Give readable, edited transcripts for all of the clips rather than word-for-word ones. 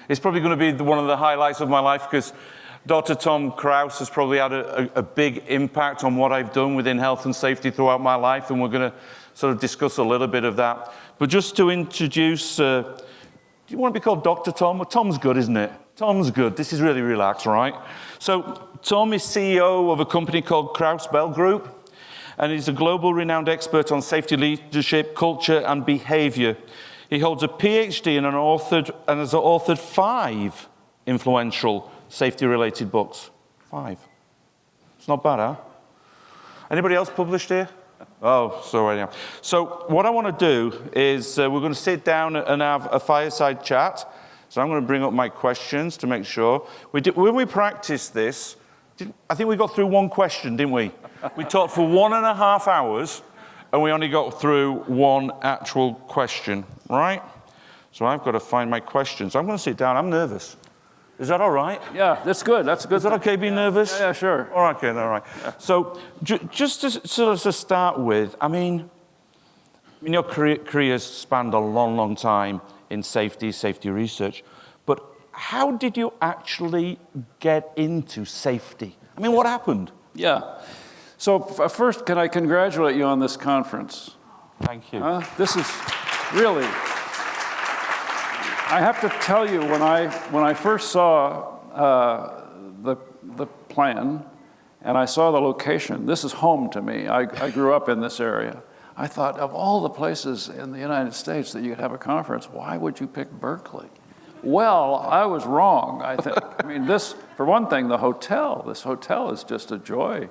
It's probably going to be one of the highlights of my life because Dr. Tom Krause has probably had a big impact on what I've done within health and safety throughout my life, and we're going to sort of discuss a little bit of that. But just to introduce, do you want to be called Dr. Tom? Well, Tom's good, isn't it? Tom's good. This is really relaxed, right? So Tom is CEO of a company called Krause Bell Group, and he's a global renowned expert on safety leadership, culture, and behavior. He holds a PhD and has authored 5 influential safety-related books. 5. It's not bad, huh? Anybody else published here? Oh, sorry. Yeah. So what I want to do is we're going to sit down and have a fireside chat. So I'm going to bring up my questions to make sure. When we practiced this, I think we got through one question, didn't we? We talked for 1.5 hours, and we only got through one actual question, right? So I've got to find my questions. So I'm going to sit down. I'm nervous. Is that all right? Yeah, that's good. That's a good. Is that okay being nervous? Yeah, sure. All right, okay, all right. Yeah. So just to start with, I mean your career has spanned a long, long time in safety research, but how did you actually get into safety? I mean, what happened? Yeah. So first, can I congratulate you on this conference? Thank you. This is really, I have to tell you, when I first saw the plan and I saw the location, this is home to me. I grew up in this area. I thought, of all the places in the United States that you could have a conference, why would you pick Berkeley? Well, I was wrong, I think. I mean, for one thing, this hotel is just a joy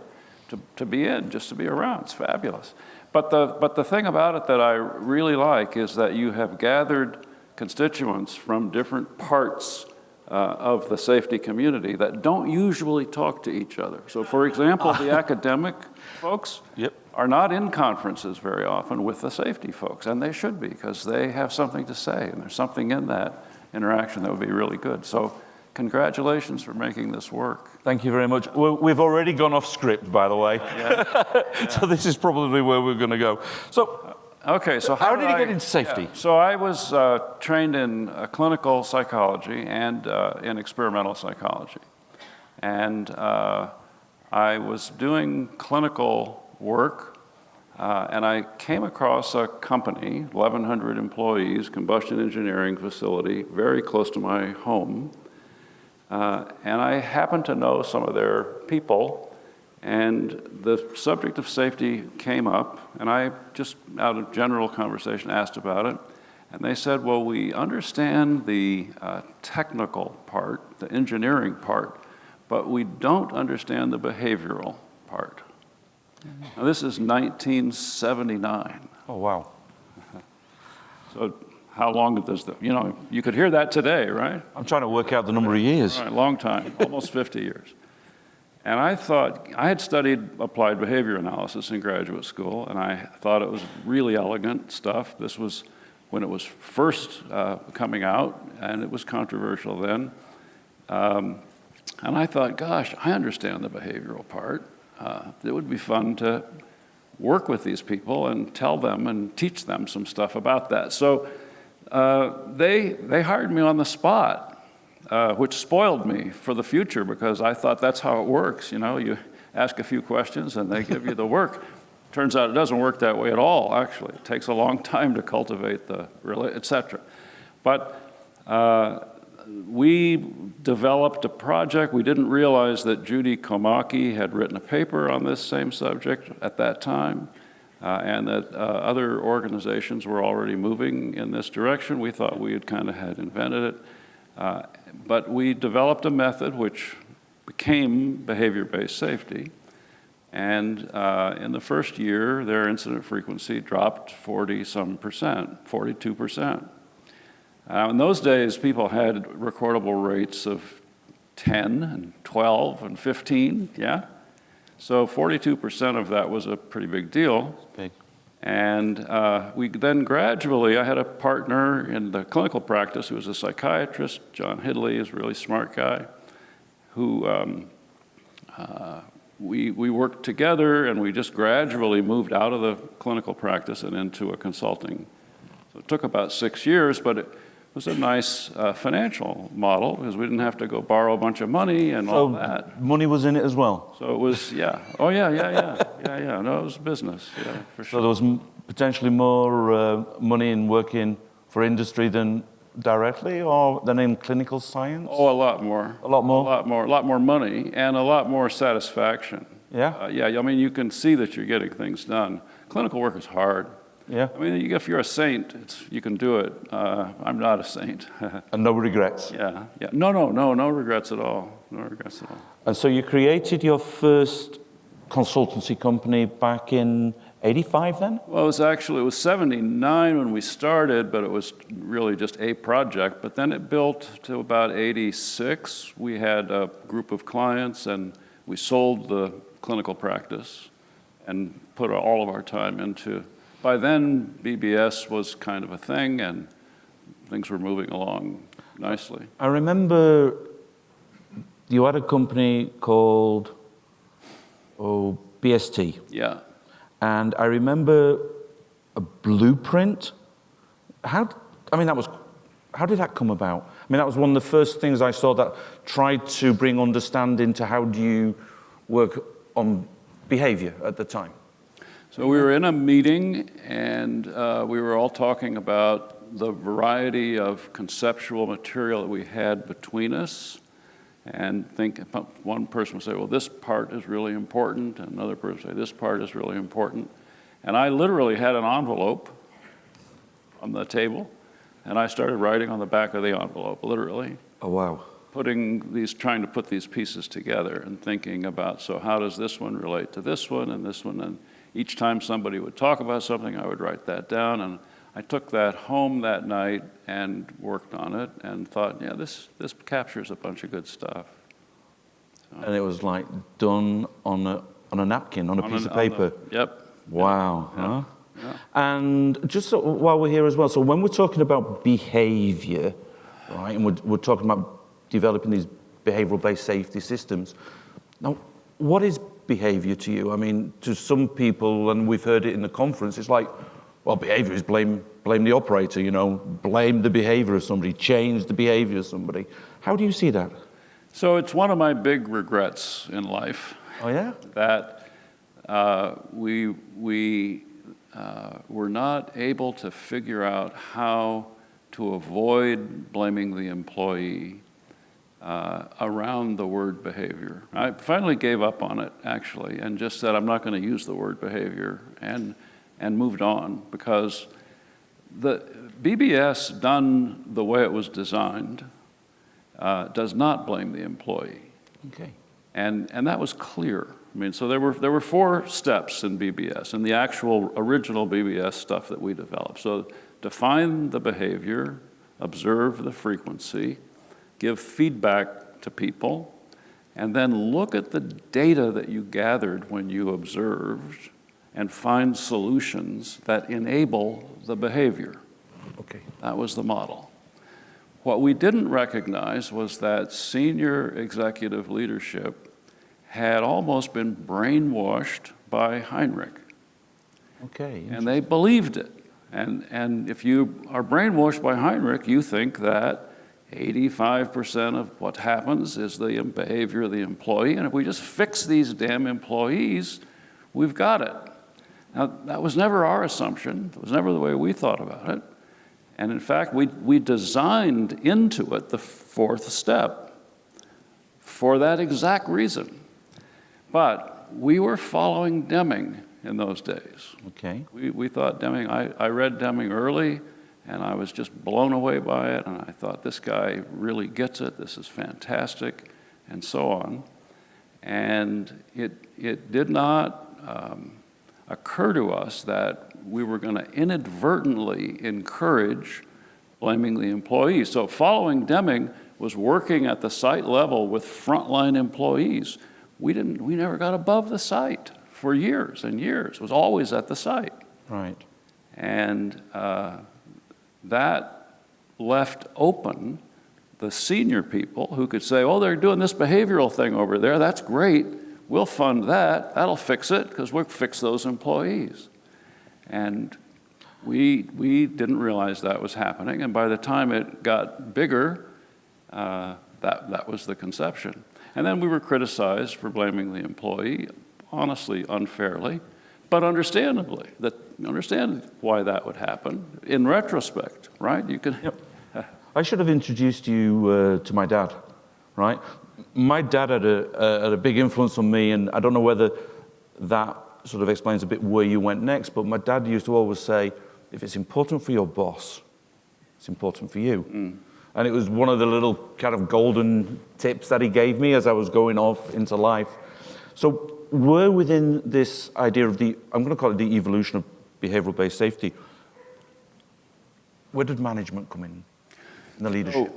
to be in, just to be around. It's fabulous. But the thing about it that I really like is that you have gathered constituents from different parts of the safety community that don't usually talk to each other. So, for example, the academic folks are not in conferences very often with the safety folks, and they should be, because they have something to say, and there's something in that interaction that would be really good. So congratulations for making this work. Thank you very much. We've already gone off script, by the way. Yeah. So this is probably where we're going to go. So, okay, so how did you get into safety? Yeah. So I was trained in clinical psychology and in experimental psychology. And I was doing clinical work, and I came across a company, 1,100 employees, combustion engineering facility, very close to my home. And I happened to know some of their people, and the subject of safety came up, and I just, out of general conversation, asked about it. And they said, well, we understand the technical part, the engineering part, but we don't understand the behavioral part. Now, this is 1979. Oh, wow. So how long does you could hear that today, right? I'm trying to work out the number of years. Right, long time, almost 50 years. And I thought, I had studied applied behavior analysis in graduate school, and I thought it was really elegant stuff. This was when it was first coming out, and it was controversial then. And I thought, gosh, I understand the behavioral part. It would be fun to work with these people and tell them and teach them some stuff about that. So they hired me on the spot, which spoiled me for the future, because I thought that's how it works. You ask a few questions and they give you the work. Turns out it doesn't work that way at all, actually. It takes a long time to cultivate et cetera. But we developed a project. We didn't realize that Judy Komaki had written a paper on this same subject at that time, and that other organizations were already moving in this direction. We thought we had invented it. But we developed a method which became behavior-based safety. And in the first year, their incident frequency dropped 42%. In those days, people had recordable rates of 10 and 12 and 15, yeah? So 42% of that was a pretty big deal. Big. And we then gradually, I had a partner in the clinical practice who was a psychiatrist. John Hidley is a really smart guy, who we worked together, and we just gradually moved out of the clinical practice and into a consulting. So it took about 6 years, but was a nice financial model because we didn't have to go borrow a bunch of money and all that. Money was in it as well? So it was, yeah. Oh, yeah. No, it was business, yeah, for sure. So there was potentially more money in working for industry than directly, or than in clinical science? Oh, a lot more. A lot more? A lot more money and a lot more satisfaction. Yeah? Yeah, I mean, you can see that you're getting things done. Clinical work is hard. Yeah? I mean, if you're a saint, you can do it. I'm not a saint. And no regrets? Yeah. No regrets at all. No regrets at all. And so you created your first consultancy company back in 85 then? Well, it was 79 when we started, but it was really just a project. But then it built to about 86. We had a group of clients, and we sold the clinical practice and put all of our time into. By then, BBS was kind of a thing, and things were moving along nicely. I remember you had a company called BST. Yeah. And I remember a blueprint. How did that come about? I mean, that was one of the first things I saw that tried to bring understanding to how do you work on behavior at the time. So we were in a meeting, and we were all talking about the variety of conceptual material that we had between us, and one person would say, well, this part is really important, and another person would say, this part is really important. And I literally had an envelope on the table, and I started writing on the back of the envelope, literally. Oh, wow. Trying to put these pieces together and thinking about, so how does this one relate to this one, and each time somebody would talk about something, I would write that down, and I took that home that night and worked on it and thought, yeah, this captures a bunch of good stuff. So, and it was like done on a napkin, on a piece of paper. Yep. Wow. Yep. Huh? Yeah. And just while we're here as well, so when we're talking about behavior, right, and we're talking about developing these behavioral-based safety systems, now, what is behavior to you? I mean, to some people, and we've heard it in the conference, it's like, well, behavior is blame the operator, blame the behavior of somebody, change the behavior of somebody. How do you see that? So it's one of my big regrets in life. Oh, yeah? That we were not able to figure out how to avoid blaming the employee around the word behavior. I finally gave up on it, actually, and just said, I'm not going to use the word behavior, and moved on, because the BBS, done the way it was designed, does not blame the employee. Okay. And that was clear. I mean, so there were 4 steps in BBS, and the actual original BBS stuff that we developed. So define the behavior, observe the frequency, give feedback to people, and then look at the data that you gathered when you observed and find solutions that enable the behavior. Okay. That was the model. What we didn't recognize was that senior executive leadership had almost been brainwashed by Heinrich. Okay. And they believed it. And if you are brainwashed by Heinrich, you think that 85% of what happens is the behavior of the employee, and if we just fix these damn employees, we've got it. Now, that was never our assumption. It was never the way we thought about it. And in fact, we designed into it the 4th step for that exact reason. But we were following Deming in those days. Okay. We thought Deming, I read Deming early, and I was just blown away by it, and I thought, this guy really gets it, this is fantastic, and so on. And it did not occur to us that we were going to inadvertently encourage blaming the employees. So following Deming was working at the site level with frontline employees. We never got above the site for years and years. It was always at the site. Right. And that left open the senior people who could say, oh, they're doing this behavioral thing over there. That's great. We'll fund that. That'll fix it, because we'll fix those employees. And We didn't realize that was happening, and by the time it got bigger, that was the conception. And then we were criticized for blaming the employee, honestly, unfairly, but understandably. Understand why that would happen in retrospect, right? You can. Yep. I should have introduced you to my dad, right? My dad had a big influence on me, and I don't know whether that sort of explains a bit where you went next, but my dad used to always say, if it's important for your boss, it's important for you. Mm. And it was one of the little kind of golden tips that he gave me as I was going off into life. So we're within this idea of I'm going to call it the evolution of behavioral-based safety. Where did management come in the leadership?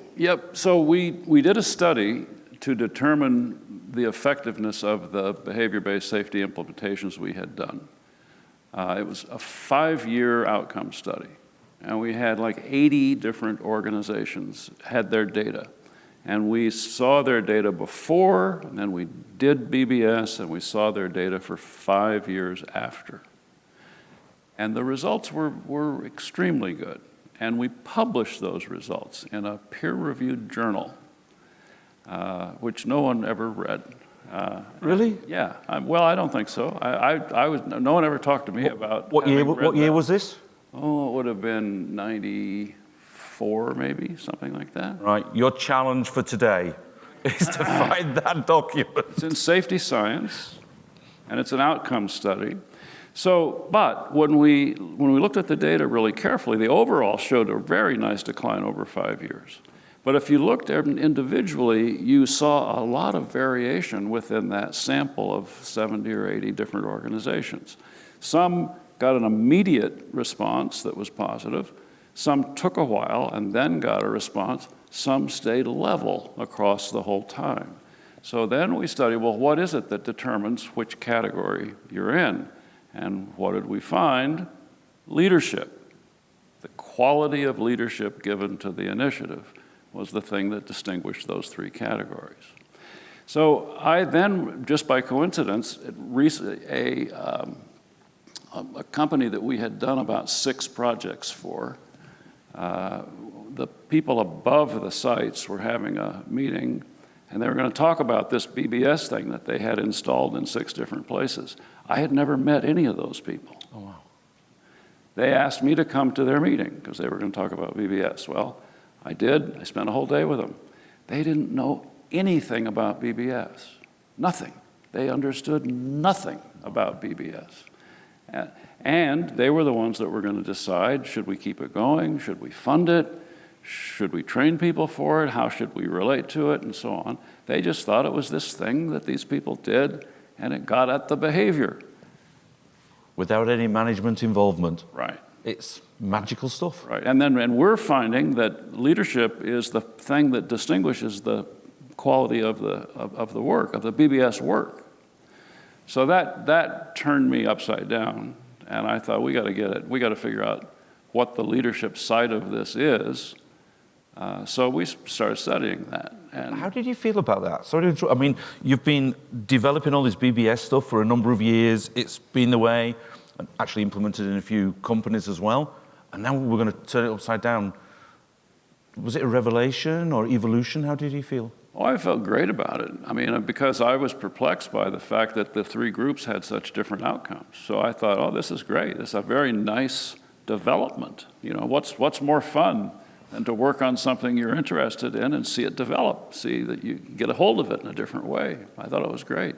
So we did a study to determine the effectiveness of the behavior-based safety implementations we had done. It was a 5-year outcome study, and we had like 80 different organizations had their data. And we saw their data before, and then we did BBS, and we saw their data for 5 years after. And the results were extremely good. And we published those results in a peer-reviewed journal, which no one ever read. Really? Yeah. Well, I don't think so. No one ever talked to me about. What year was this? Oh, it would have been 94, maybe, something like that. Right. Your challenge for today is to find that document. It's in Safety Science, and it's an outcome study. So, but when we looked at the data really carefully, the overall showed a very nice decline over 5 years. But if you looked at them individually, you saw a lot of variation within that sample of 70 or 80 different organizations. Some got an immediate response that was positive. Some took a while and then got a response. Some stayed level across the whole time. So then we studied, well, what is it that determines which category you're in? And what did we find? Leadership. The quality of leadership given to the initiative was the thing that distinguished those 3 categories. So I then, just by coincidence, a company that we had done about 6 projects for, the people above the sites were having a meeting, and they were going to talk about this BBS thing that they had installed in 6 different places. I had never met any of those people. Oh, wow. They asked me to come to their meeting because they were going to talk about BBS. Well, I did. I spent a whole day with them. They didn't know anything about BBS. Nothing. They understood nothing about BBS. And they were the ones that were going to decide, should we keep it going? Should we fund it? Should we train people for it? How should we relate to it? And so on. They just thought it was this thing that these people did, and it got at the behavior. Without any management involvement. Right. It's magical stuff. Right. And we're finding that leadership is the thing that distinguishes the quality of the work, of the BBS work. So that turned me upside down, and I thought, we got to get it. We got to figure out what the leadership side of this is. So we started studying that. And how did you feel about that? Sorry to interrupt. I mean, you've been developing all this BBS stuff for a number of years. It's been the way, and actually implemented in a few companies as well. And now we're going to turn it upside down. Was it a revelation or evolution? How did you feel? Oh, I felt great about it. I mean, because I was perplexed by the fact that the 3 groups had such different outcomes. So I thought, oh, this is great. This is a very nice development. You know, what's more fun than to work on something you're interested in and see it develop, see that you get a hold of it in a different way. I thought it was great.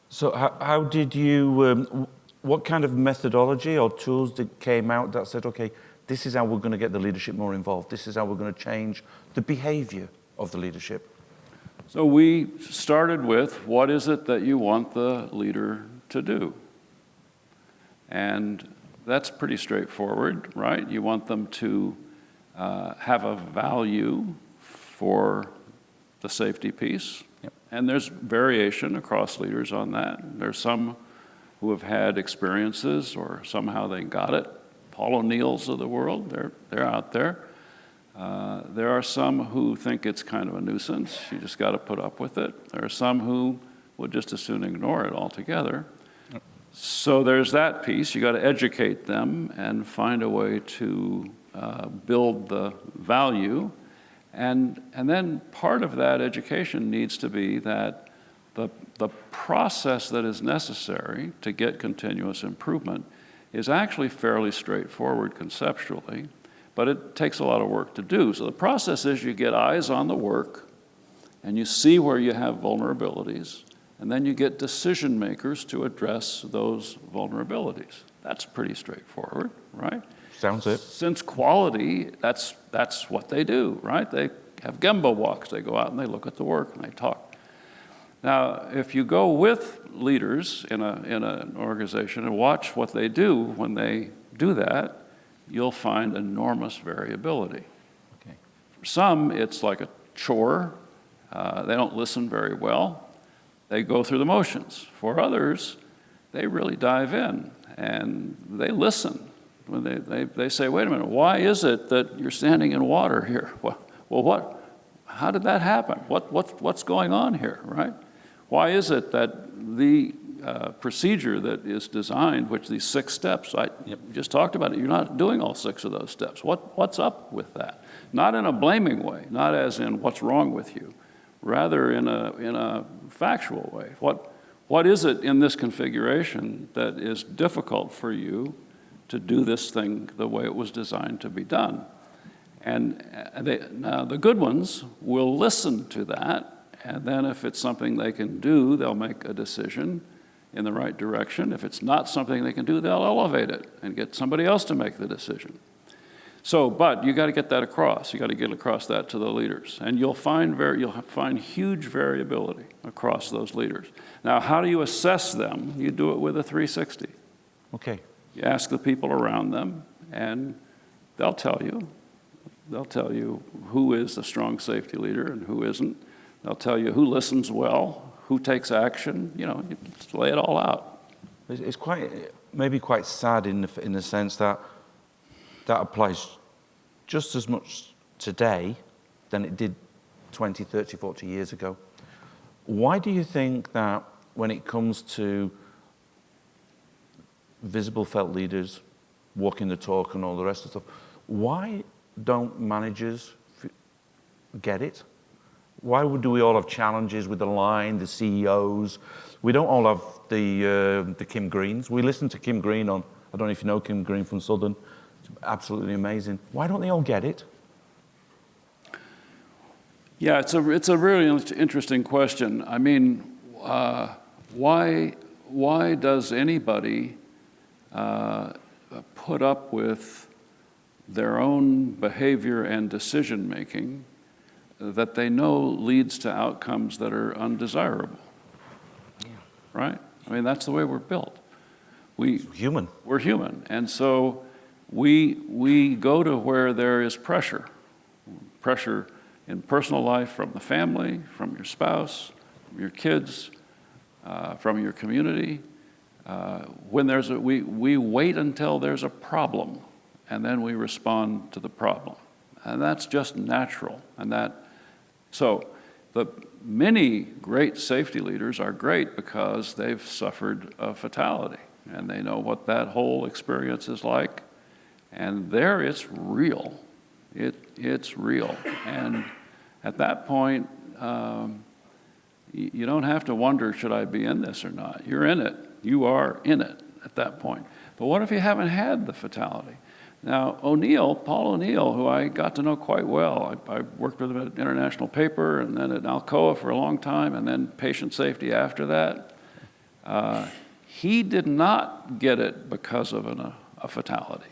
So how did you, what kind of methodology or tools came out that said, okay, this is how we're going to get the leadership more involved. This is how we're going to change the behavior of the leadership? So we started with, what is it that you want the leader to do? And that's pretty straightforward, right? You want them to have a value for the safety piece. Yep. And there's variation across leaders on that. There's some who have had experiences or somehow they got it. Paul O'Neills of the world, they're out there. There are some who think it's kind of a nuisance. You just got to put up with it. There are some who would just as soon ignore it altogether. So there's that piece. You got to educate them and find a way to build the value. And then part of that education needs to be that the process that is necessary to get continuous improvement is actually fairly straightforward conceptually, but it takes a lot of work to do. So the process is you get eyes on the work, and you see where you have vulnerabilities, and then you get decision makers to address those vulnerabilities. That's pretty straightforward, right? Sounds it. Since quality, that's what they do, right? They have Gemba walks. They go out and they look at the work and they talk. Now, if you go with leaders in an organization and watch what they do when they do that, you'll find enormous variability. Okay. For some, it's like a chore. They don't listen very well. They go through the motions. For others, they really dive in and they listen. When they say, wait a minute, why is it that you're standing in water here? Well, how did that happen? What's going on here, right? Why is it that the procedure that is designed, which these 6 steps, we just talked about it, you're not doing all 6 of those steps. What's up with that? Not in a blaming way, not as in what's wrong with you, rather in a factual way. What is it in this configuration that is difficult for you to do this thing the way it was designed to be done? And now the good ones will listen to that, and then if it's something they can do, they'll make a decision in the right direction. If it's not something they can do, they'll elevate it and get somebody else to make the decision. So, but you got to get that across. You got to get across that to the leaders, and you'll find huge variability across those leaders. Now, how do you assess them? You do it with a 360. Okay. You ask the people around them, and they'll tell you. They'll tell you who is a strong safety leader and who isn't. They'll tell you who listens well, who takes action. You just lay it all out. It's maybe quite sad in the sense that applies just as much today than it did 20, 30, 40 years ago. Why do you think that when it comes to visible felt leaders, walking the talk and all the rest of the stuff, why don't managers get it? Why do we all have challenges with the line, the CEOs? We don't all have the Kim Greens. We listen to Kim Green on, I don't know if you know Kim Green from Southern, it's absolutely amazing. Why don't they all get it? Yeah, it's a really interesting question. I mean, why does anybody put up with their own behavior and decision making that they know leads to outcomes that are undesirable? Yeah. Right? I mean, that's the way we're built. We're human, and so we go to where there is pressure in personal life from the family, from your spouse, from your kids, from your community. When we wait until there's a problem, and then we respond to the problem, and that's just natural. So the many great safety leaders are great because they've suffered a fatality, and they know what that whole experience is like, and there it's real. It's real, and at that point, you don't have to wonder, should I be in this or not? You're in it. You are in it at that point. But what if you haven't had the fatality? Now, Paul O'Neill, who I got to know quite well, I worked with him at an international paper and then at Alcoa for a long time, and then patient safety after that. He did not get it because of a fatality.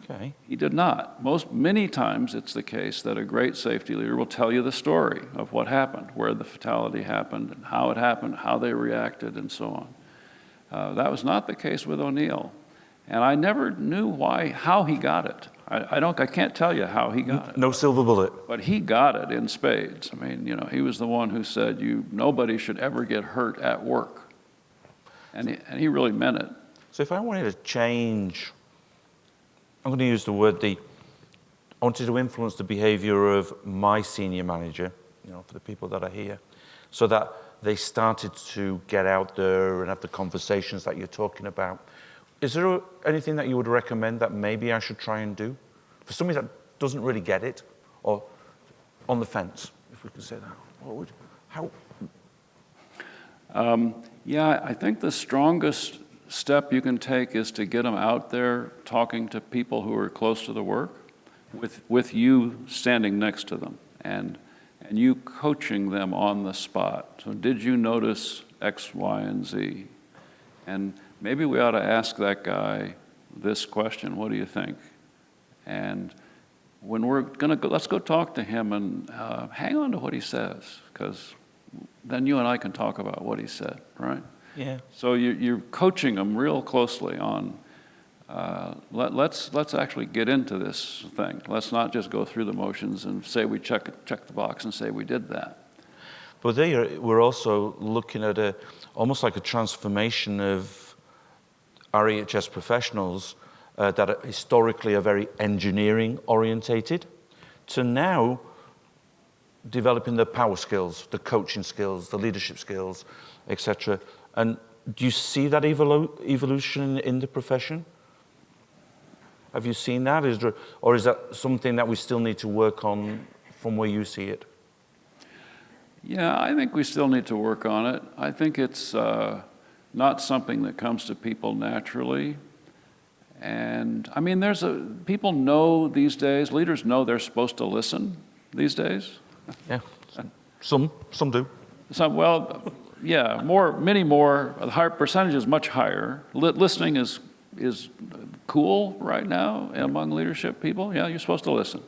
Okay. He did not. Many times it's the case that a great safety leader will tell you the story of what happened, where the fatality happened, and how it happened, how they reacted, and so on. That was not the case with O'Neill, and I never knew how he got it. I can't tell you how he got it. No silver bullet. But he got it in spades. I mean, he was the one who said nobody should ever get hurt at work, and he really meant it. So if I wanted to change, I'm going to use the word I wanted to influence the behavior of my senior manager, for the people that are here, so that they started to get out there and have the conversations that you're talking about. Is there anything that you would recommend that maybe I should try and do for somebody that doesn't really get it, or on the fence, if we can say that? Yeah, I think the strongest step you can take is to get them out there talking to people who are close to the work, with you standing next to them and you coaching them on the spot. So did you notice X, Y, and Z? And maybe we ought to ask that guy this question, what do you think? And when we're gonna go, let's go talk to him and hang on to what he says, because then you and I can talk about what he said, right? Yeah. So you're coaching them real closely on, let's actually get into this thing. Let's not just go through the motions and say we check the box and say we did that. But we're also looking at almost like a transformation of our EHS professionals that are historically are very engineering orientated, to now developing the power skills, the coaching skills, the leadership skills, etc. And do you see that evolution in the profession? Have you seen that? Or is that something that we still need to work on from where you see it? Yeah, I think we still need to work on it. I think it's not something that comes to people naturally. And I mean, people know these days, leaders know they're supposed to listen these days. Yeah, some do. Well, yeah, many more. The higher percentage is much higher. Listening is cool right now among leadership people. Yeah, you're supposed to listen.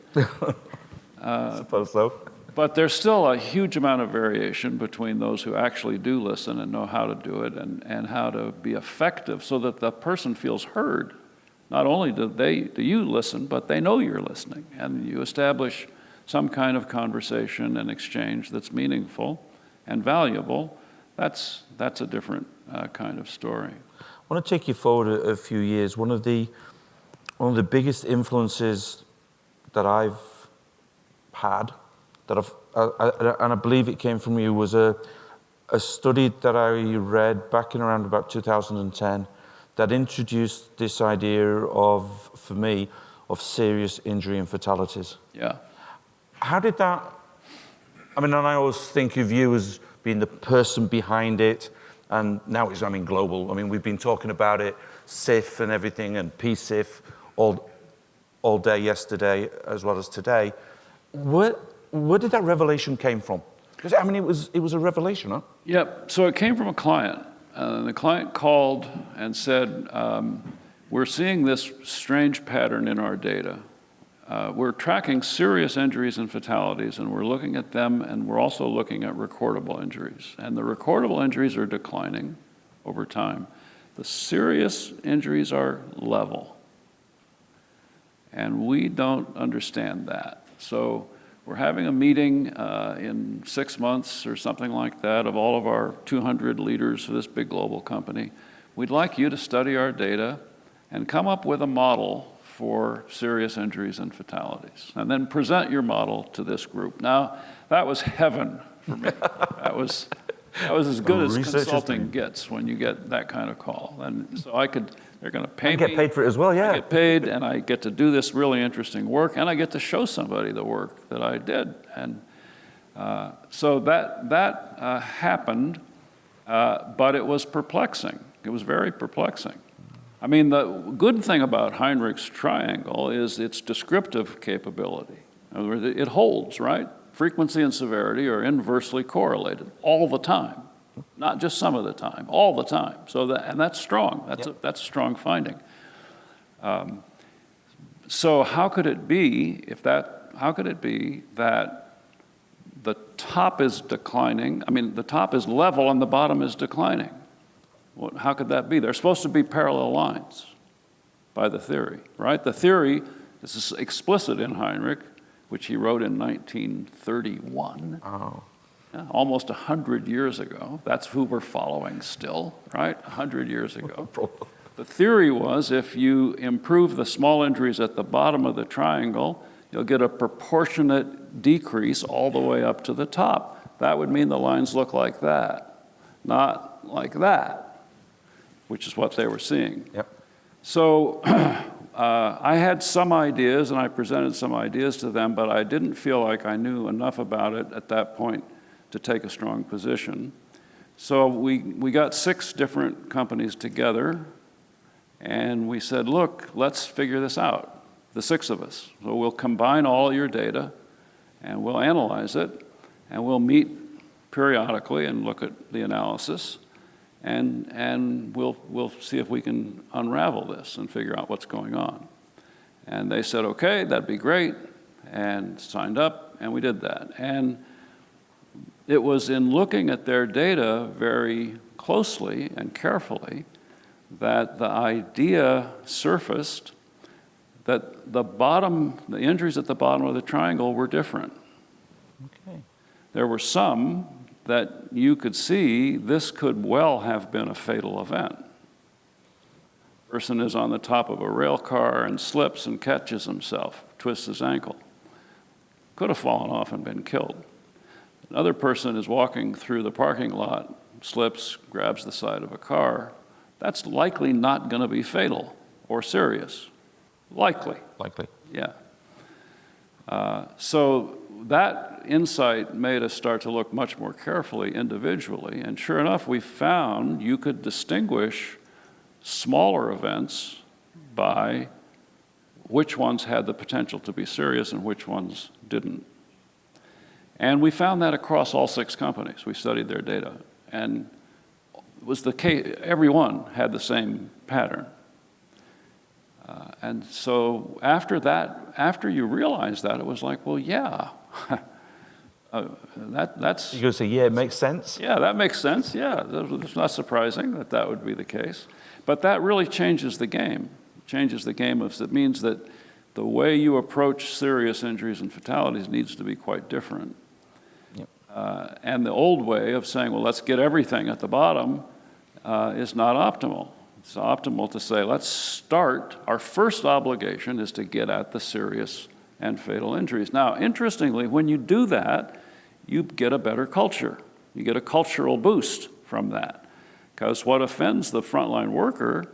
I suppose so. But there's still a huge amount of variation between those who actually do listen and know how to do it and how to be effective so that the person feels heard. Not only do you listen, but they know you're listening, and you establish some kind of conversation and exchange that's meaningful and valuable. That's a different kind of story. I want to take you forward a few years. One of the biggest influences that I've had, and I believe it came from you, was a study that I read back in around about 2010 that introduced this idea of, for me, of serious injury and fatalities. Yeah. How did that, and I always think of you as being the person behind it, and now it's, global. We've been talking about it, SIF and everything, and PSIF all day yesterday as well as today. Where did that revelation came from? Because it was a revelation, huh? Yep. So it came from a client. The client called and said, we're seeing this strange pattern in our data. We're tracking serious injuries and fatalities, and we're looking at them, and we're also looking at recordable injuries. And the recordable injuries are declining over time. The serious injuries are level. And we don't understand that. So we're having a meeting in 6 months or something like that of all of our 200 leaders for this big global company. We'd like you to study our data and come up with a model for serious injuries and fatalities, and then present your model to this group. Now, that was heaven for me. That was as good as consulting gets when you get that kind of call. And so they're going to pay me. Get paid for it as well, yeah. I get paid, and I get to do this really interesting work, and I get to show somebody the work that I did. And so that happened, but it was perplexing. It was very perplexing. The good thing about Heinrich's triangle is its descriptive capability. In other words, it holds, right? Frequency and severity are inversely correlated all the time, not just some of the time, all the time. And that's strong. That's a strong finding. So how could it be that the top is declining? The top is level and the bottom is declining. How could that be? They're supposed to be parallel lines by the theory, right? The theory, this is explicit in Heinrich, which he wrote in 1931, almost 100 years ago. That's who we're following still, right? 100 years ago. The theory was if you improve the small injuries at the bottom of the triangle, you'll get a proportionate decrease all the way up to the top. That would mean the lines look like that, not like that, which is what they were seeing. Yep. So I had some ideas, and I presented some ideas to them, but I didn't feel like I knew enough about it at that point to take a strong position. So we got 6 different companies together, and we said, look, let's figure this out, the 6 of us. So we'll combine all your data, and we'll analyze it, and we'll meet periodically and look at the analysis, and we'll see if we can unravel this and figure out what's going on. And they said, okay, that'd be great, and signed up, and we did that. And it was in looking at their data very closely and carefully that the idea surfaced that the injuries at the bottom of the triangle were different. Okay. There were some that you could see this could well have been a fatal event. Person is on the top of a rail car and slips and catches himself, twists his ankle. Could have fallen off and been killed. Another person is walking through the parking lot, slips, grabs the side of a car. That's likely not going to be fatal or serious. Likely. Likely. Yeah. So that insight made us start to look much more carefully individually. And sure enough, we found you could distinguish smaller events by which ones had the potential to be serious and which ones didn't. And we found that across all 6 companies. We studied their data. And it was the case, everyone had the same pattern. And so after that, after you realize that, it was like, well, yeah, that's... You're going to say, yeah, it makes sense? Yeah, that makes sense, yeah. It's not surprising that that would be the case. But that really changes the game. It means that the way you approach serious injuries and fatalities needs to be quite different. Yep. And the old way of saying, well, let's get everything at the bottom is not optimal. It's optimal to say, let's start, our first obligation is to get at the serious and fatal injuries. Now, interestingly, when you do that, you get a better culture. You get a cultural boost from that. Because what offends the frontline worker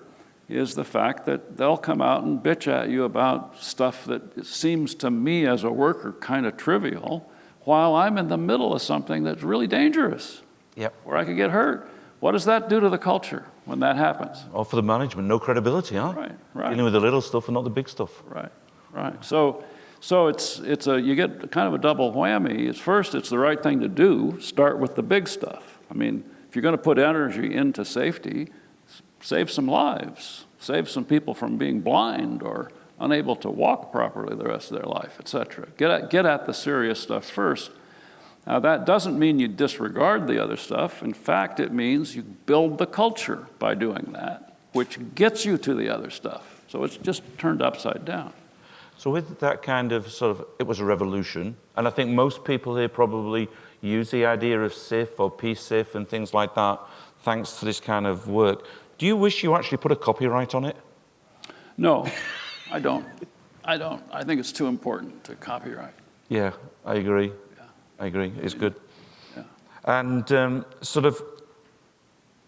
is the fact that they'll come out and bitch at you about stuff that seems to me as a worker kind of trivial, while I'm in the middle of something that's really dangerous, where I could get hurt. What does that do to the culture when that happens? Or for the management, no credibility, huh? Right. Dealing with the little stuff and not the big stuff. Right. So you get kind of a double whammy. First, it's the right thing to do. Start with the big stuff. I mean, if you're going to put energy into safety, save some lives. Save some people from being blind or unable to walk properly the rest of their life, et cetera. Get at the serious stuff first. Now, that doesn't mean you disregard the other stuff. In fact, it means you build the culture by doing that, which gets you to the other stuff. So it's just turned upside down. So with that kind of it was a revolution, and I think most people here probably use the idea of SIF or PSIF and things like that, thanks to this kind of work. Do you wish you actually put a copyright on it? No, I don't. I think it's too important to copyright. Yeah, I agree. I agree. It's good. Yeah. And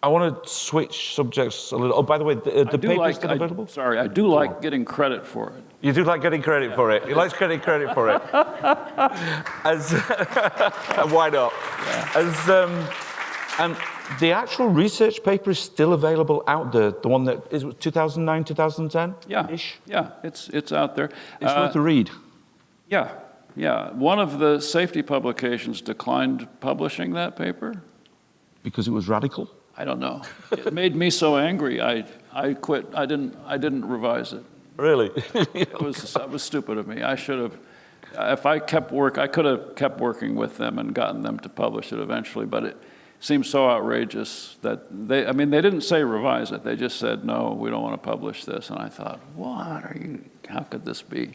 I want to switch subjects a little. Oh, by the way, the paper's still available? I do like getting credit for it. You do like getting credit for it. He likes getting credit for it. Why not? Yeah. And the actual research paper is still available out there. The one that is 2009, 2010? Yeah. It's out there. It's worth a read. Yeah. One of the safety publications declined publishing that paper. Because it was radical? I don't know. It made me so angry. I quit. I didn't revise it. Really? That was stupid of me. I should have. If I could have kept working with them and gotten them to publish it eventually. But it seemed so outrageous that they didn't say revise it. They just said, no, we don't want to publish this. And I thought, how could this be?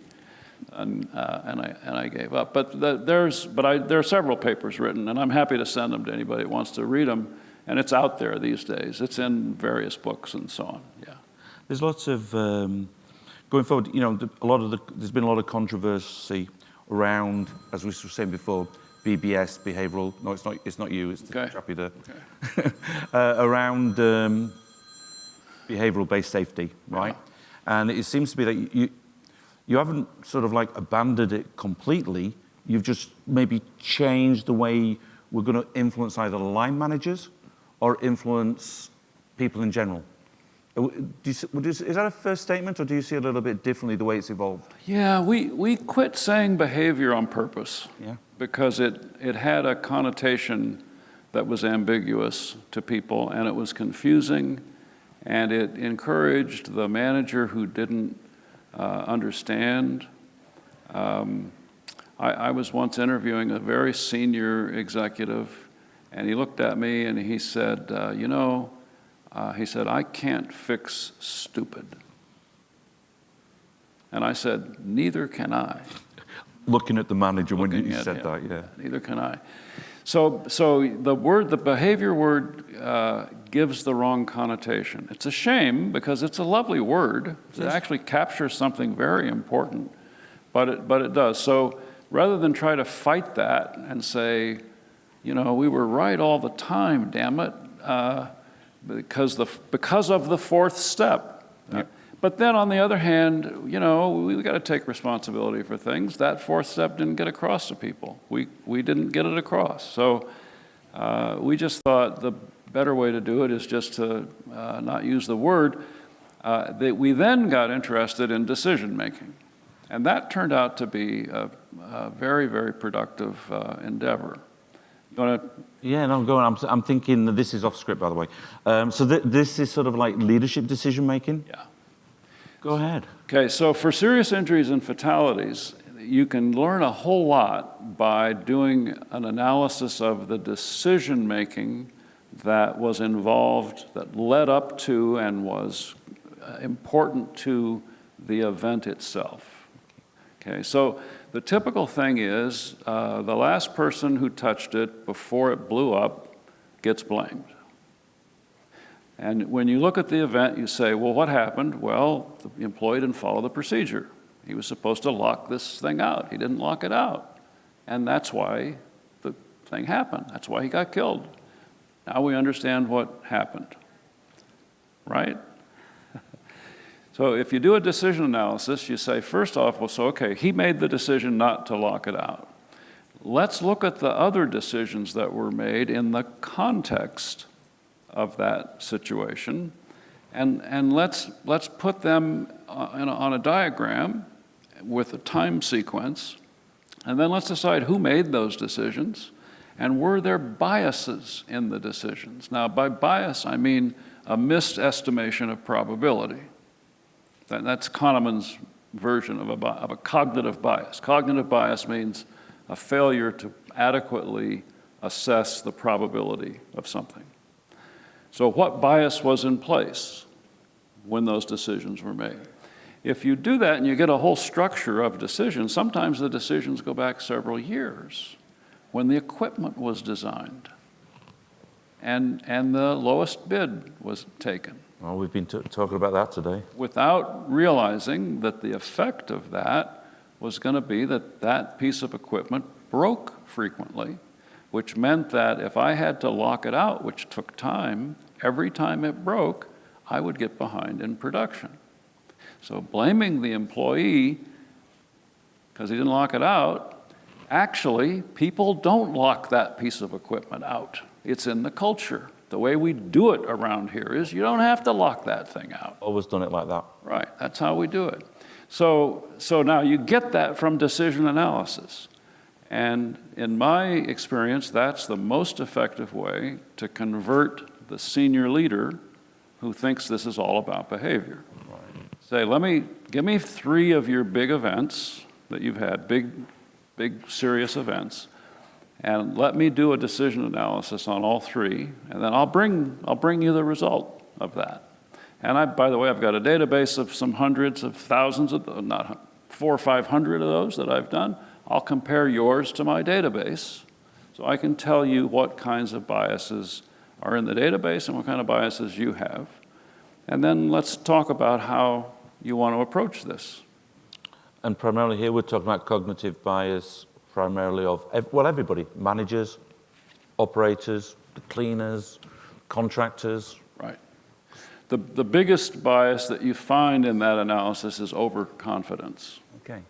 And I gave up. But there are several papers written, and I'm happy to send them to anybody that wants to read them. And it's out there these days. It's in various books and so on. Yeah. There's lots of going forward, there's been a lot of controversy around, as we were saying before, BBS, behavioral. No, it's not you. It's the chappy there. Okay. Around behavioral-based safety, right? Yeah. And it seems to be that you haven't sort of like abandoned it completely. You've just maybe changed the way we're going to influence either line managers or influence people in general. Is that a fair statement, or do you see it a little bit differently the way it's evolved? Yeah, we quit saying behavior on purpose. Yeah. Because it had a connotation that was ambiguous to people, and it was confusing, and it encouraged the manager who didn't understand. I was once interviewing a very senior executive, and he looked at me and he said, he said, "I can't fix stupid." And I said, "Neither can I." Looking at the manager when you said that, yeah. Neither can I. So the behavior word gives the wrong connotation. It's a shame because it's a lovely word. It actually captures something very important, but it does. So rather than try to fight that and say, we were right all the time, damn it, because of the fourth step. Yep. But then on the other hand, we got to take responsibility for things. That fourth step didn't get across to people. We didn't get it across. So we just thought the better way to do it is just to not use the word. That we then got interested in decision making. And that turned out to be a very, very productive endeavor. Yeah, no, go on. I'm thinking that this is off script, by the way. So this is sort of like leadership decision making? Yeah. Go ahead. Okay, so for serious injuries and fatalities, you can learn a whole lot by doing an analysis of the decision making that was involved, that led up to and was important to the event itself. Okay, so the typical thing is the last person who touched it before it blew up gets blamed. And when you look at the event, you say, well, what happened? Well, the employee didn't follow the procedure. He was supposed to lock this thing out. He didn't lock it out. And that's why the thing happened. That's why he got killed. Now we understand what happened, right? So if you do a decision analysis, you say, first off, okay, he made the decision not to lock it out. Let's look at the other decisions that were made in the context of that situation, and let's put them on a diagram with a time sequence, and then let's decide who made those decisions, and were there biases in the decisions. Now, by bias, I mean a misestimation of probability. That's Kahneman's version of a cognitive bias. Cognitive bias means a failure to adequately assess the probability of something. So what bias was in place when those decisions were made? If you do that and you get a whole structure of decisions, sometimes the decisions go back several years when the equipment was designed and the lowest bid was taken. Well, we've been talking about that today. Without realizing that the effect of that was going to be that piece of equipment broke frequently, which meant that if I had to lock it out, which took time, every time it broke, I would get behind in production. So blaming the employee because he didn't lock it out, actually, people don't lock that piece of equipment out. It's in the culture. The way we do it around here is you don't have to lock that thing out. Always done it like that. Right, that's how we do it. So now you get that from decision analysis. And in my experience, that's the most effective way to convert the senior leader who thinks this is all about behavior. Right. Say, give me 3 of your big events that you've had, big serious events, and let me do a decision analysis on all 3, and then I'll bring you the result of that. And by the way, I've got a database of some hundreds of thousands of, not 400 or 500 of those that I've done. I'll compare yours to my database, so I can tell you what kinds of biases are in the database and what kind of biases you have. And then let's talk about how you want to approach this. And primarily here we're talking about cognitive bias, primarily of, well, everybody, managers, operators, the cleaners, contractors. Right. The biggest bias that you find in that analysis is overconfidence. Okay.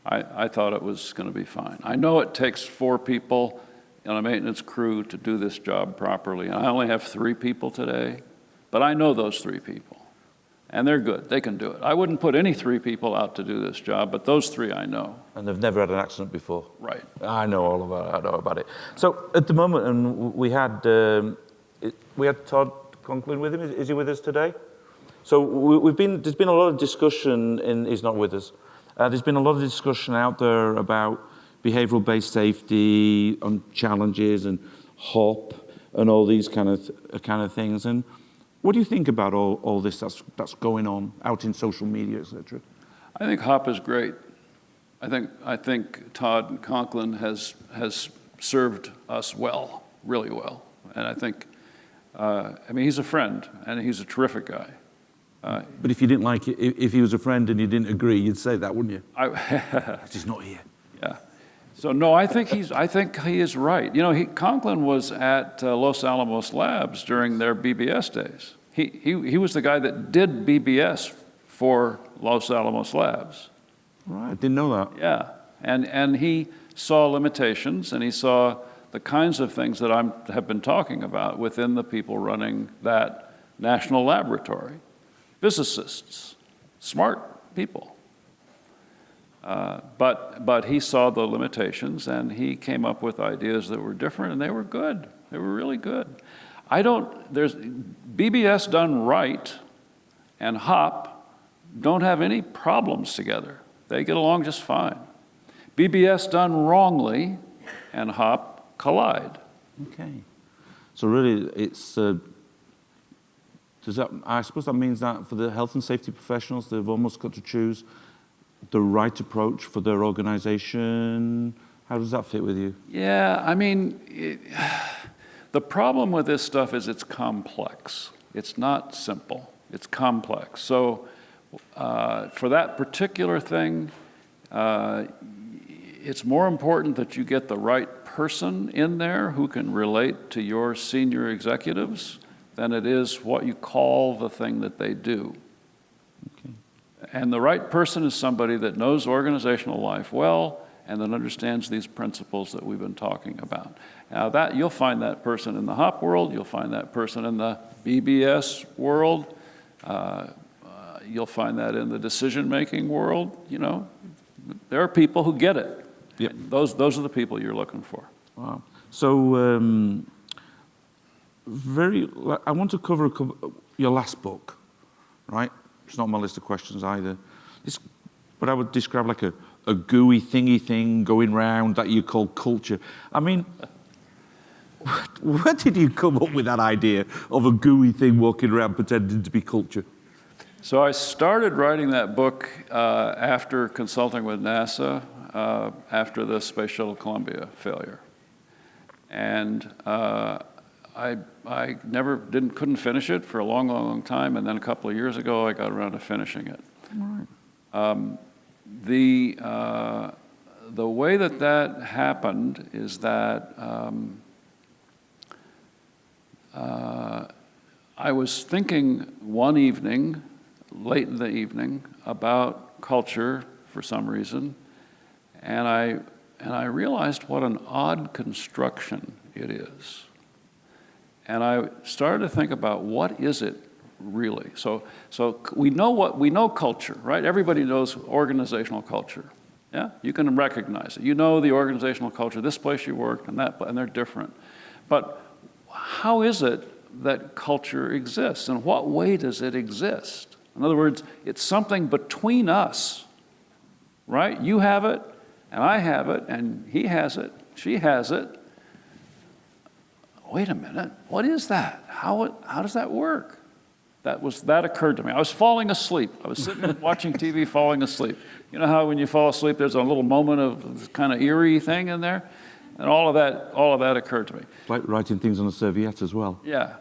I thought it was going to be fine. I know it takes 4 people on a maintenance crew to do this job properly. I only have 3 people today, but I know those 3 people. And they're good. They can do it. I wouldn't put any 3 people out to do this job, but those 3 I know. And they've never had an accident before. Right. I know all about it. I know about it. So at the moment, and we had Todd Conklin with him. Is he with us today? So there's been a lot of discussion, and he's not with us. There's been a lot of discussion out there about behavioral-based safety and challenges and HOP and all these kind of things. And what do you think about all this that's going on out in social media, etc.? I think HOP is great. I think Todd Conklin has served us well, really well. And I think, he's a friend, and he's a terrific guy. But if you didn't like it, if he was a friend and you didn't agree, you'd say that, wouldn't you? He's not here. Yeah. So no, I think he is right. Conklin was at Los Alamos Labs during their BBS days. He was the guy that did BBS for Los Alamos Labs. Right, I didn't know that. Yeah, and he saw limitations, and he saw the kinds of things that I have been talking about within the people running that national laboratory. Physicists, smart people. But he saw the limitations, and he came up with ideas that were different, and they were good. They were really good. There's BBS done right and HOP don't have any problems together. They get along just fine. BBS done wrongly and HOP collide. Okay. So really, it's I suppose that means that for the health and safety professionals, they've almost got to choose the right approach for their organization. How does that fit with you? Yeah, the problem with this stuff is it's complex. It's not simple. It's complex. So for that particular thing, it's more important that you get the right person in there who can relate to your senior executives than it is what you call the thing that they do. Okay. And the right person is somebody that knows organizational life well and that understands these principles that we've been talking about. Now you'll find that person in the HOP world, you'll find that person in the BBS world, you'll find that in the decision-making world. There are people who get it. Yep. Those are the people you're looking for. Wow. So I want to cover your last book, right? It's not on my list of questions either. It's what I would describe like a gooey thingy thing going round that you call culture. Where did you come up with that idea of a gooey thing walking around pretending to be culture? So I started writing that book after consulting with NASA after the Space Shuttle Columbia failure. And I couldn't finish it for a long time, and then a couple of years ago I got around to finishing it. All right. The way that happened is that I was thinking one evening, late in the evening, about culture for some reason, and I realized what an odd construction it is. And I started to think about what is it really. So we know culture, right? Everybody knows organizational culture. Yeah, you can recognize it. You know the organizational culture, this place you work and that, and they're different. But how is it that culture exists, and what way does it exist? In other words, it's something between us, right? You have it, and I have it, and he has it, she has it. Wait a minute, what is that? How does that work? That occurred to me. I was falling asleep. I was sitting watching TV, falling asleep. You know how when you fall asleep, there's a little moment of kind of eerie thing in there? And all of that occurred to me. Like writing things on a serviette as well. Yeah.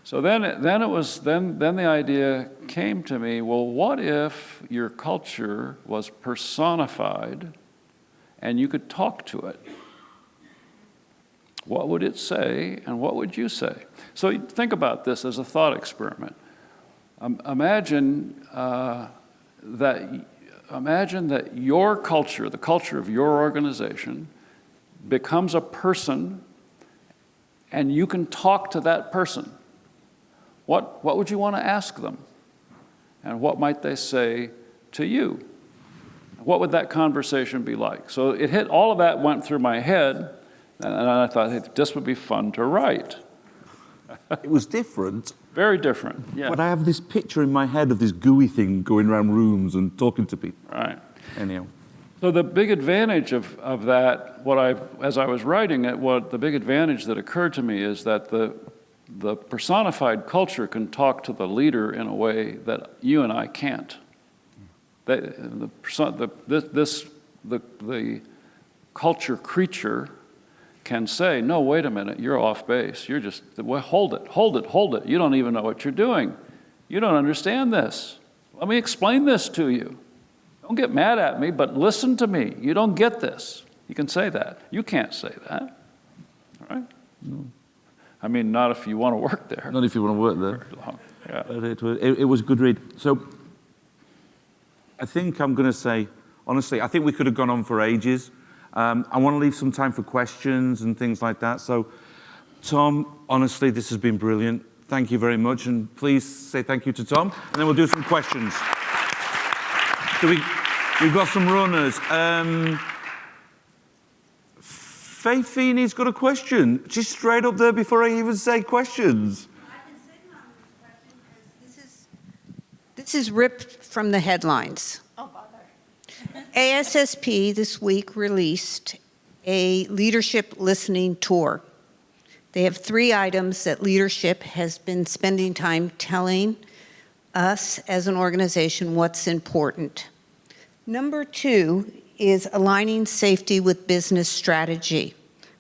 So then the idea came to me, well, what if your culture was personified and you could talk to it? What would it say and what would you say? So think about this as a thought experiment. Imagine that your culture, the culture of your organization, becomes a person and you can talk to that person. What would you want to ask them? And what might they say to you? What would that conversation be like? So all of that went through my head, and I thought, hey, this would be fun to write. It was different. Very different, yeah. But I have this picture in my head of this gooey thing going around rooms and talking to people. Right. Anyhow. So the big advantage of that, as I was writing it, the big advantage that occurred to me is that the personified culture can talk to the leader in a way that you and I can't. The culture creature can say, no, wait a minute, you're off base. You're just, well, hold it. You don't even know what you're doing. You don't understand this. Let me explain this to you. Don't get mad at me, but listen to me. You don't get this. You can say that. You can't say that. All right? No. I mean, not if you want to work there. Not if you want to work there. Yeah. But it was a good read. So I think I'm going to say, honestly, I think we could have gone on for ages. I want to leave some time for questions and things like that. So, Tom, honestly, this has been brilliant. Thank you very much. And please say thank you to Tom. And then we'll do some questions. So we've got some runners. Faith Feeney's got a question. She's straight up there before I even say questions. I've been sitting on this question because this is ripped from the headlines. Oh, bother. ASSP this week released a leadership listening tour. They have 3 items that leadership has been spending time telling us as an organization what's important. Number 2 is aligning safety with business strategy.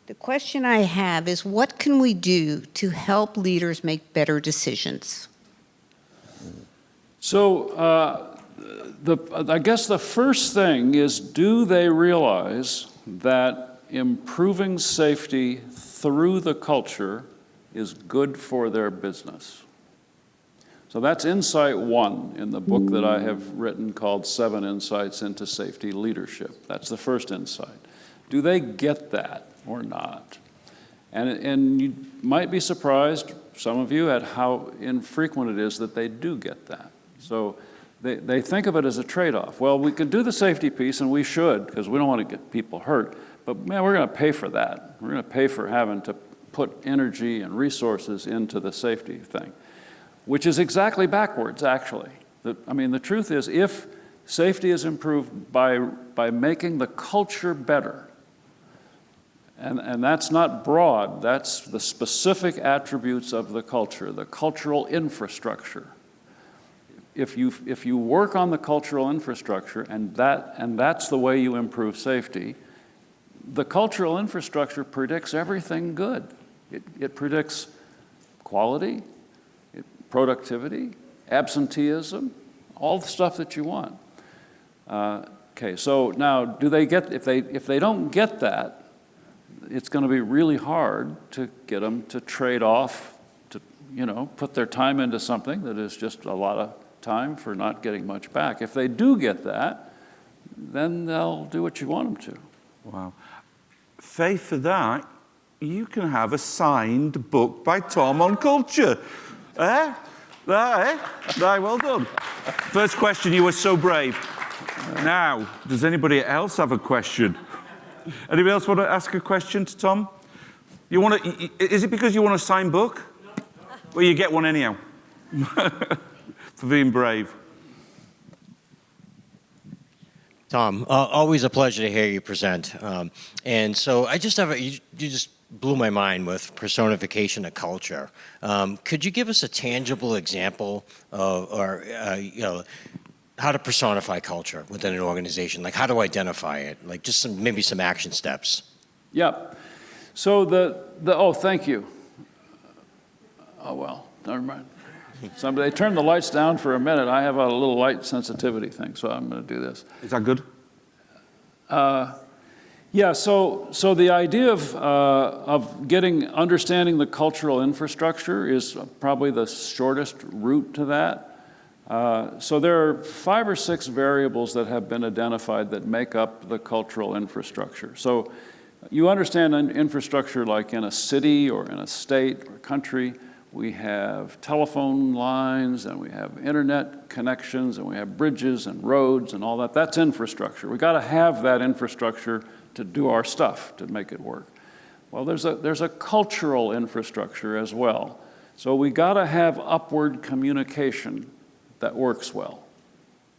The question I have is, what can we do to help leaders make better decisions? So I guess the first thing is, do they realize that improving safety through the culture is good for their business? So that's insight 1 in the book that I have written called 7 Insights into Safety Leadership. That's the first insight. Do they get that or not? And you might be surprised, some of you, at how infrequent it is that they do get that. So they think of it as a trade-off. Well, we could do the safety piece, and we should, because we don't want to get people hurt, but man, we're going to pay for that. We're going to pay for having to put energy and resources into the safety thing, which is exactly backwards, actually. The truth is, if safety is improved by making the culture better, and that's not broad, that's the specific attributes of the culture, the cultural infrastructure. If you work on the cultural infrastructure, and that's the way you improve safety, the cultural infrastructure predicts everything good. It predicts quality, productivity, absenteeism, all the stuff that you want. Okay, so now, do they get, if they don't get that, it's going to be really hard to get them to trade off, to put their time into something that is just a lot of time for not getting much back. If they do get that, then they'll do what you want them to. Wow. Faith, for that, you can have a signed book by Tom on culture. Eh? Well done. First question, you were so brave. Now, does anybody else have a question? Anybody else want to ask a question to Tom? Is it because you want a signed book? Well, you get one anyhow. For being brave. Tom, always a pleasure to hear you present. And so I just have you just blew my mind with personification of culture. Could you give us a tangible example of, how to personify culture within an organization? Like how to identify it? Like just maybe some action steps. Yeah. So oh, thank you. Oh, well, never mind. Somebody turned the lights down for a minute. I have a little light sensitivity thing, so I'm going to do this. Is that good? Yeah, so the idea of understanding the cultural infrastructure is probably the shortest route to that. So there are 5 or 6 variables that have been identified that make up the cultural infrastructure. So you understand an infrastructure like in a city or in a state or country. We have telephone lines, and we have internet connections, and we have bridges and roads and all that. That's infrastructure. We've got to have that infrastructure to do our stuff, to make it work. Well, there's a cultural infrastructure as well. So we got to have upward communication that works well.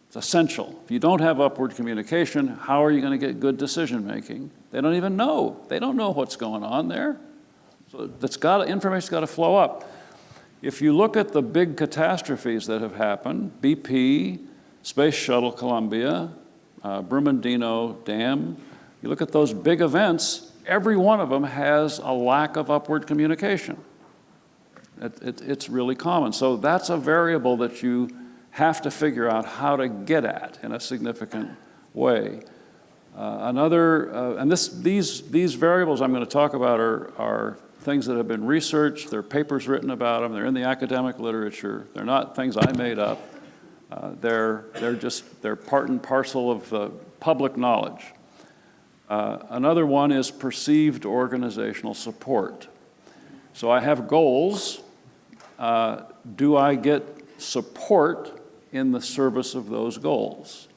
It's essential. If you don't have upward communication, how are you going to get good decision making? They don't even know. They don't know what's going on there. So information's got to flow up. If you look at the big catastrophes that have happened, BP, Space Shuttle Columbia, Brumadinho Dam, you look at those big events, every one of them has a lack of upward communication. It's really common. So that's a variable that you have to figure out how to get at in a significant way. These variables I'm going to talk about are things that have been researched. There are papers written about them. They're in the academic literature. They're not things I made up. They're part and parcel of the public knowledge. Another one is perceived organizational support. So I have goals. Do I get support in the service of those goals?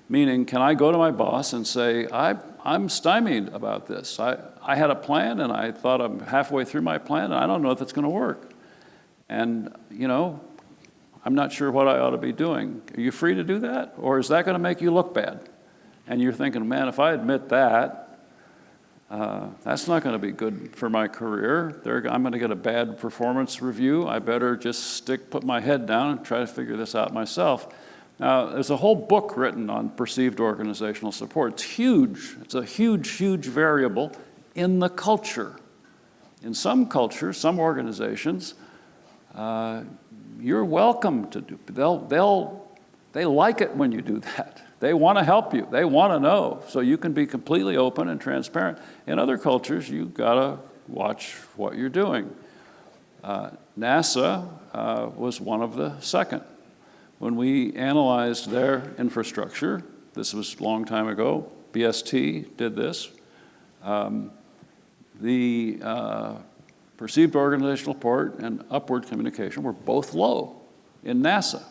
Meaning, can I go to my boss and say, I'm stymied about this. I had a plan, and I thought I'm halfway through my plan, and I don't know if it's going to work. And, I'm not sure what I ought to be doing. Are you free to do that? Or is that going to make you look bad? And you're thinking, man, if I admit that, that's not going to be good for my career. I'm going to get a bad performance review. I better just put my head down and try to figure this out myself. Now, there's a whole book written on perceived organizational support. It's huge. It's a huge, huge variable in the culture. In some cultures, some organizations, you're welcome to do. They like it when you do that. They want to help you. They want to know. So you can be completely open and transparent. In other cultures, you've got to watch what you're doing. NASA was one of the second. When we analyzed their infrastructure, this was a long time ago, BST did this, the perceived organizational support and upward communication were both low in NASA.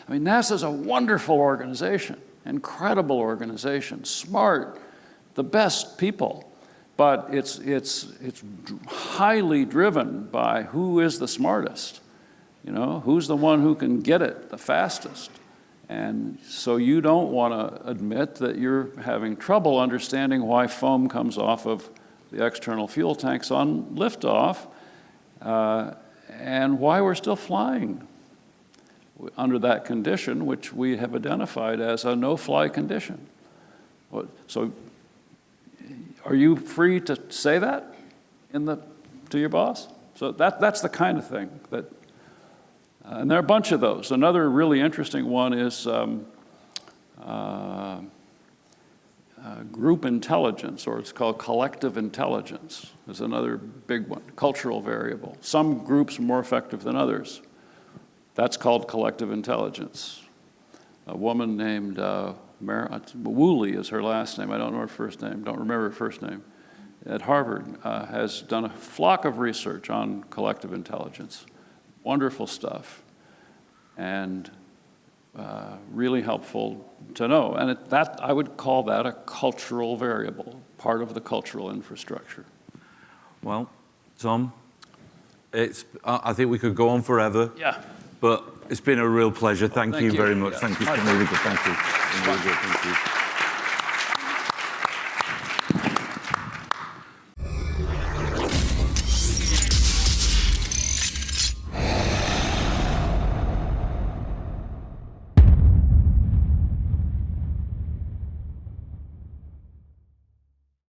I mean, NASA's a wonderful organization, incredible organization, smart, the best people, but it's highly driven by who is the smartest. Who's the one who can get it the fastest? And so you don't want to admit that you're having trouble understanding why foam comes off of the external fuel tanks on liftoff, and why we're still flying under that condition, which we have identified as a no-fly condition. So are you free to say that to your boss? So that's the kind of thing that... and there are a bunch of those. Another really interesting one is group intelligence, or it's called collective intelligence, is another big one, cultural variable. Some groups are more effective than others. That's called collective intelligence. A woman named Woolley is her last name. I don't know her first name, don't remember her first name. At Harvard, has done a flock of research on collective intelligence. Wonderful stuff, and really helpful to know. And I would call that a cultural variable, part of the cultural infrastructure. Well, Tom, I think we could go on forever. Yeah. But it's been a real pleasure. Thank you very much. Yeah. Thank you. It's been really good. Thank you. It's been really good. Thank you.